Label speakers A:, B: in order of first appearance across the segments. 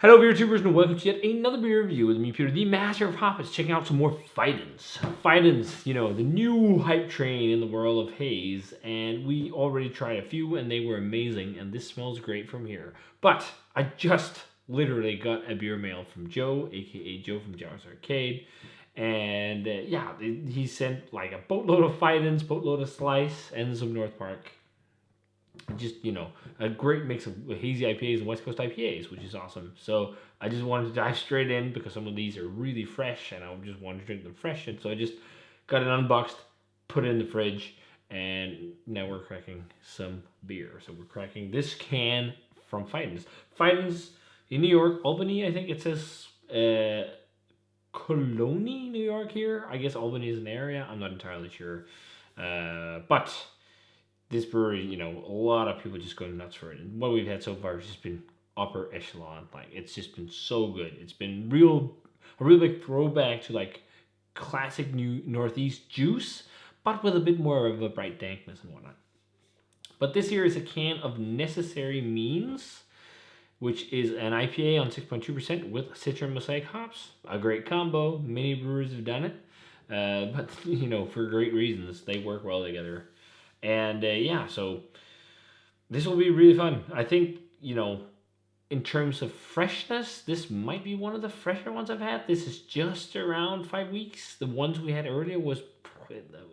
A: Hello beer tubers and welcome to yet another beer review with me, Peter, the master of hoppers, checking out some more Fidens. Fidens, you know, the new hype train in the world of haze, and we already tried a few and they were amazing, and this smells great from here. But I just literally got a beer mail from Joe, aka Joe from Jar's Arcade, and yeah, he sent like a boatload of Fidens, boatload of Slice, and some North Park. Just, you know, a great mix of hazy IPAs and West Coast IPAs, which is awesome. So I just wanted to dive straight in because some of these are really fresh and I just wanted to drink them fresh. And so I just got it unboxed, put it in the fridge, and now we're cracking some beer. So we're cracking this can from Fidens. Fidens in New York, Albany, I think it says Colony, New York here. I guess Albany is an area. I'm not entirely sure. But this brewery, you know, a lot of people just going nuts for it. And what we've had so far has just been upper echelon. Like, it's just been so good. It's been a real big throwback to like classic New Northeast juice, but with a bit more of a bright dankness and whatnot. But this here is a can of Necessary Means, which is an IPA on 6.2% with Citra Mosaic hops. A great combo. Many brewers have done it, but you know, for great reasons. They work well together. And yeah, so this will be really fun. I think, you know, in terms of freshness, this might be one of the fresher ones I've had. This is just around 5 weeks. The ones we had earlier was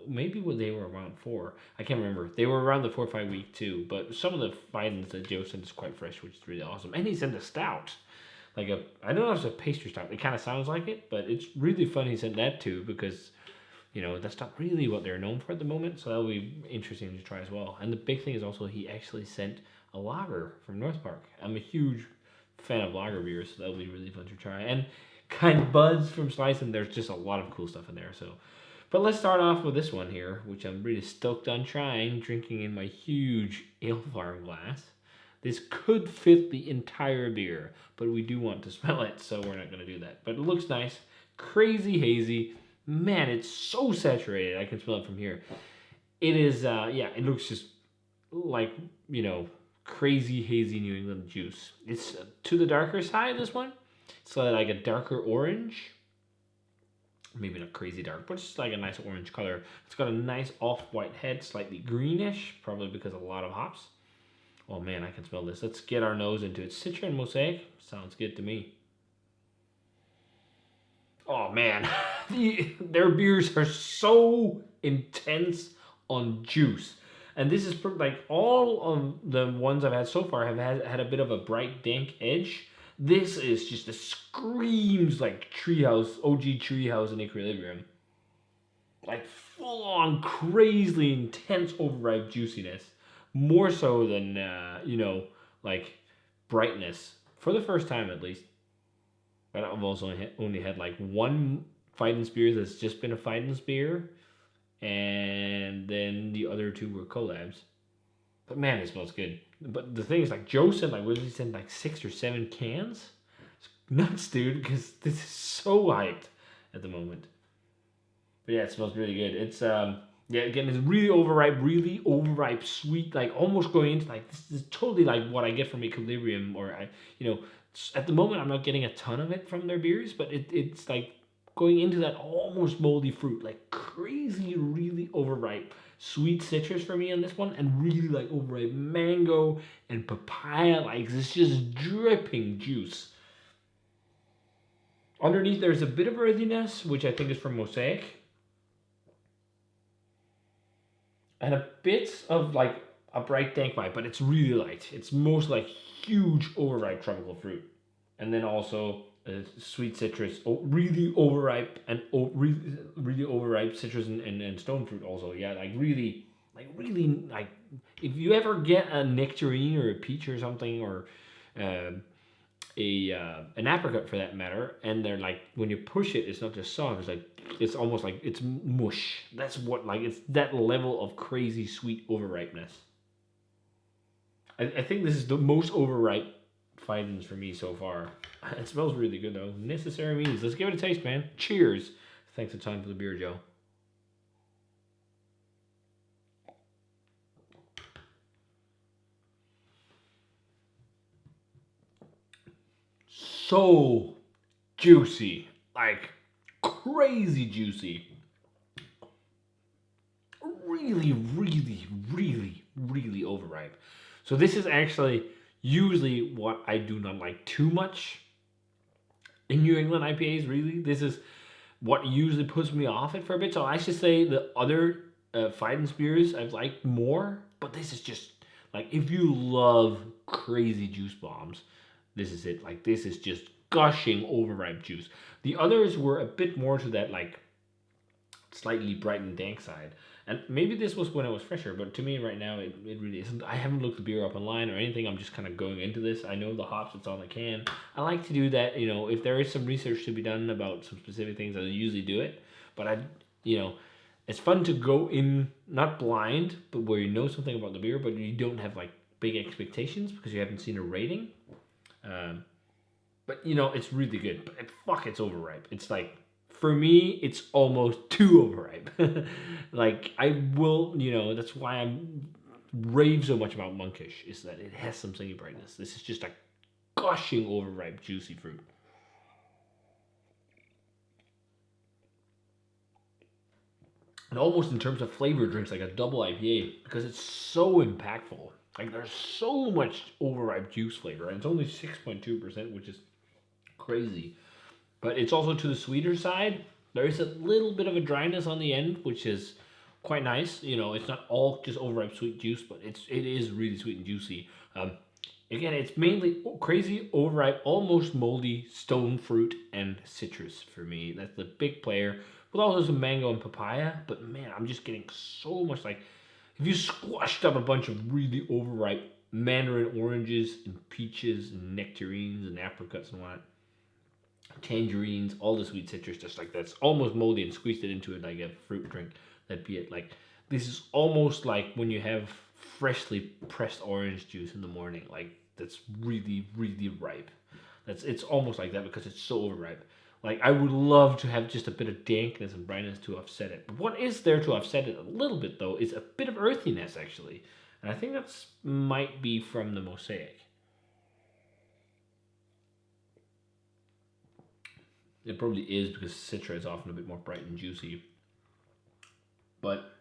A: maybe they were around 4. I can't remember. They were around the 4 or 5 week too. But some of the Fidens that Joe sent is quite fresh, which is really awesome. And he sent a stout. I don't know if it's a pastry stout. It kind of sounds like it, but it's really fun he sent that too because, you know, that's not really what they're known for at the moment, so that'll be interesting to try as well. And the big thing is also he actually sent a lager from North Park. I'm a huge fan of lager beers, so that'll be really fun to try. And kind of buds from Slice, and there's just a lot of cool stuff in there. So, but let's start off with this one here, which I'm really stoked on trying, drinking in my huge ale farm glass. This could fit the entire beer, but we do want to smell it, so we're not going to do that. But it looks nice, crazy hazy. Man, it's so saturated. I can smell it from here. It is, yeah, it looks just like, you know, crazy hazy New England juice. It's to the darker side, this one. It's like a darker orange. Maybe not crazy dark, but just like a nice orange color. It's got a nice off-white head, slightly greenish, probably because of a lot of hops. Oh man, I can smell this. Let's get our nose into it. Citra and Mosaic. Sounds good to me. Oh man, their beers are so intense on juice. And this is like all of the ones I've had so far have had a bit of a bright, dank edge. This is just, it screams like Treehouse, OG Treehouse in Equilibrium. Like full on, crazily intense, overripe juiciness. More so than, you know, like brightness. For the first time at least. But I've also only had like one Fidens beer that's just been a Fidens beer, and then the other two were collabs. But man, it smells good. But the thing is, like Joe said, like, what did he send, like 6 or 7 cans? It's nuts, dude, because this is so hyped at the moment. But yeah, it smells really good. It's yeah, again, it's really overripe, sweet, like almost going into like this is totally like what I get from Equilibrium, or you know. At the moment, I'm not getting a ton of it from their beers, but it's like going into that almost moldy fruit, like crazy, really overripe sweet citrus for me on this one, and really like overripe mango and papaya. Like it's just dripping juice. Underneath, there's a bit of earthiness, which I think is from Mosaic, and a bit of like a bright dank vibe, but it's really light. It's most like huge overripe tropical fruit, and then also sweet citrus, really overripe and really overripe citrus and stone fruit also. Yeah, like really like if you ever get a nectarine or a peach or something, or an apricot for that matter, and they're like when you push it, it's not just soft. It's like it's almost like it's mush. That's what, like, it's that level of crazy sweet overripeness. I think this is the most overripe Fidens for me so far. It smells really good though. Necessary Means. Let's give it a taste, man. Cheers. Thanks a ton for the beer, Joe. so juicy, like crazy juicy. Really, really, really, really overripe. So this is actually usually what I do not like too much in New England IPAs. Really, this is what usually puts me off it for a bit. So I should say the other Fidens beers I've liked more, but this is just like if you love crazy juice bombs, this is it. Like this is just gushing overripe juice. The others were a bit more to that like slightly bright and dank side. And maybe this was when it was fresher, but to me right now it really isn't. I haven't looked the beer up online or anything. I'm just kind of going into this. I know the hops that's on the can. I like to do that, if there is some research to be done about some specific things, I usually do it. But it's fun to go in not blind, but where you know something about the beer, but you don't have like big expectations because you haven't seen a rating. But it's really good. But it's overripe. It's like for me, it's almost too overripe. Like I will, that's why I'm rave so much about Monkish is that it has some singy brightness. This is just a gushing overripe juicy fruit. And almost in terms of flavor, drinks like a double IPA because it's so impactful. Like there's so much overripe juice flavor, and it's only 6.2%, which is crazy. But it's also to the sweeter side. There is a little bit of a dryness on the end, which is quite nice. It's not all just overripe sweet juice, but it is really sweet and juicy. Again, it's mainly crazy, overripe, almost moldy stone fruit and citrus for me. That's the big player. With also some mango and papaya. But man, I'm just getting so much like if you squashed up a bunch of really overripe mandarin oranges and peaches and nectarines and apricots and whatnot, tangerines, all the sweet citrus, just like that's almost moldy, and squeezed it into it like a fruit drink. That'd be it. Like this is almost like when you have freshly pressed orange juice in the morning. Like that's really, really ripe. It's almost like that because it's so overripe. Like I would love to have just a bit of dankness and brightness to offset it. But what is there to offset it a little bit though is a bit of earthiness actually, and I think that's might be from the mosaic. It probably is because Citra is often a bit more bright and juicy. But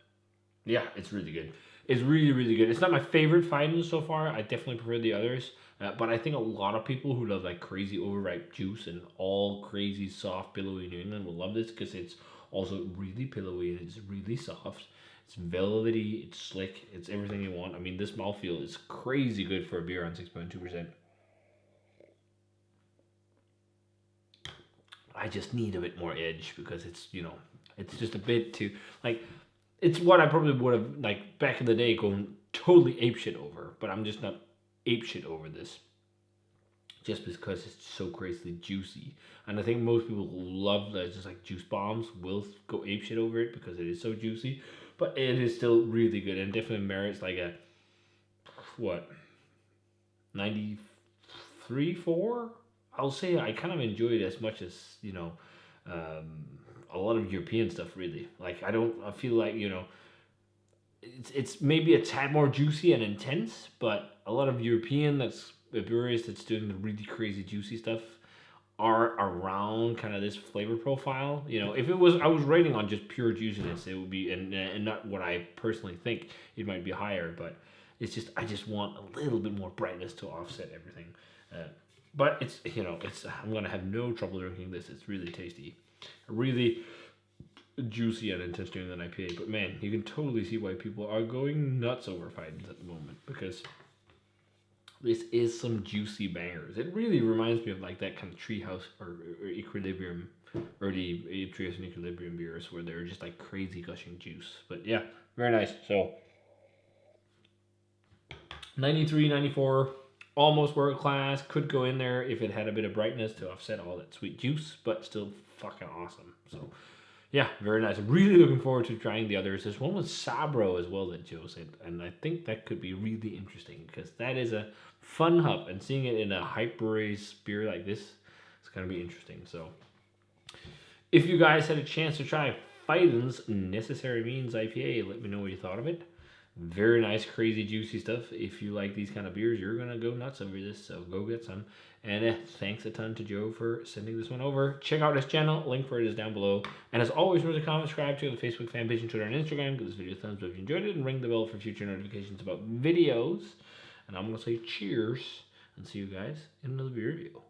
A: yeah, it's really good. It's really, really good. It's not my favorite Fidens so far. I definitely prefer the others. But I think a lot of people who love like crazy overripe juice and all crazy soft pillowy New England will love this because it's also really pillowy and it's really soft. It's velvety, it's slick, it's everything you want. I mean, this mouthfeel is crazy good for a beer on 6.2%. I just need a bit more edge because it's just a bit too like it's what I probably would have like back in the day going totally apeshit over, but I'm just not apeshit over this just because it's so crazily juicy. And I think most people who love that just like juice bombs will go apeshit over it because it is so juicy, but it is still really good and definitely merits like a what 93 4. I'll say I kind of enjoy it as much as a lot of European stuff. Really, like I feel like it's maybe a tad more juicy and intense, but a lot of European breweries that's doing the really crazy juicy stuff are around kind of this flavor profile. If it was I was rating on just pure juiciness, it would be and not what I personally think it might be higher, but it's just I just want a little bit more brightness to offset everything. But it's I'm gonna have no trouble drinking this. It's really tasty, really juicy and intense during an IPA. But man, you can totally see why people are going nuts over Fidens at the moment because this is some juicy bangers. It really reminds me of like that kind of Treehouse or Equilibrium, early Treehouse and Equilibrium beers where they're just like crazy gushing juice. But yeah, very nice. So 93, 94. Almost world class, could go in there if it had a bit of brightness to offset all that sweet juice, but still fucking awesome. So, yeah, very nice. I'm really looking forward to trying the others. There's one with Sabro as well that Joe said, and I think that could be really interesting because that is a fun hop, and seeing it in a hype brewery's beer like this is going to be interesting. So, if you guys had a chance to try Fidens Necessary Means IPA, let me know what you thought of it. Very nice, crazy, juicy stuff. If you like these kind of beers, you're gonna go nuts over this. So go get some. And thanks a ton to Joe for sending this one over. Check out his channel. Link for it is down below. And as always, remember to comment, subscribe to the Facebook fan page, and Twitter and Instagram. Give this video a thumbs up if you enjoyed it, and ring the bell for future notifications about videos. And I'm gonna say cheers and see you guys in another beer review.